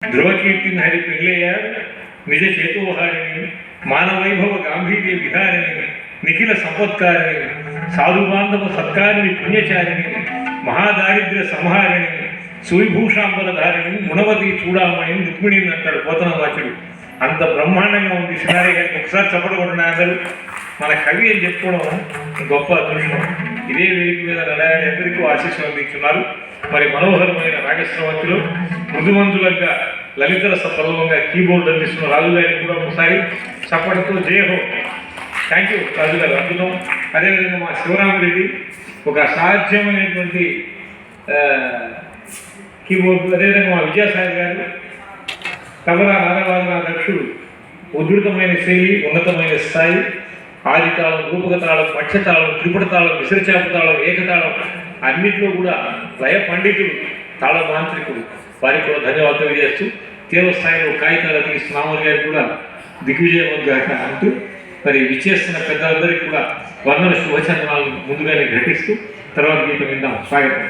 ಧ್ರುವಕೀರ್ತಿನ ಹರಿ ಪಿಳ್ಳೆಯ ನಿಜ ಚೇತೋಹಾರಿಣಿ ಮಾನವೈಭವ ಗಾಂಭೀರ್ಯ ವಿಹಾರಿಣಿ ನಿಖಿಲ ಸಂಪತ್ಕಾರಿಣಿ ಸಾಧು ಬಾಂಧವ ಸತ್ಕಾರಿಣಿ ಪುಣ್ಯಚಾರಿಣಿ మహాదారిద్ర్య సంహారిణి సువిభూషాంబరధారిణి గుణవతి చూడామణి రుక్మిణిని అంటాడు పోతన వాచుడు. అంత బ్రహ్మాండంగా ఉంది సినారి గారికి. ఒకసారి చప్పడగొట్టిన అందరూ మన కవి అని చెప్పుకోవడం గొప్ప అదృష్టం. ఇదే వేదిక మీద నడయాడి అందరికీ ఆశీస్సులు అందించున్నారు. మరి మనోహరమైన రాగస్రవంతులు మృదుమంతులంగా లలితరస పర్వంగా కీబోర్డు అందిస్తున్న రాజు గారికి కూడా ఒకసారి చప్పటితో జయహో. థ్యాంక్ యూ రాజు గారు, అద్భుతం. అదేవిధంగా మా శివరామరెడ్డి ఒక అసాధ్యమైనటువంటి కీబోర్డు. అదేవిధంగా మా విజయసాయి గారు తబలా నాదవాదన దక్షుడు. ఉధృతమైన శైలి, ఉన్నతమైన స్థాయి, ఆదితాళం, రూపకతాళం, మత్స్యతాళం, త్రిపుటతాళం, విసిరిచాపతాళం, ఏకతాళం అన్నింటిలో కూడా లయ పండితుడు, తాళ మాంత్రికుడు. వారికి కూడా ధన్యవాదాలు తెలియజేస్తూ తీవ్ర స్థాయిలో కాగితాలు తీస్తున్నామని గారికి కూడా దిగ్విజయం అంటూ మరి విచ్చేస్తున్న పెద్దలందరికీ కూడా వందన శుభచంద్రాలను ముందుగానే ఘటిస్తూ తర్వాత గీతం విందాం. స్వాగతం.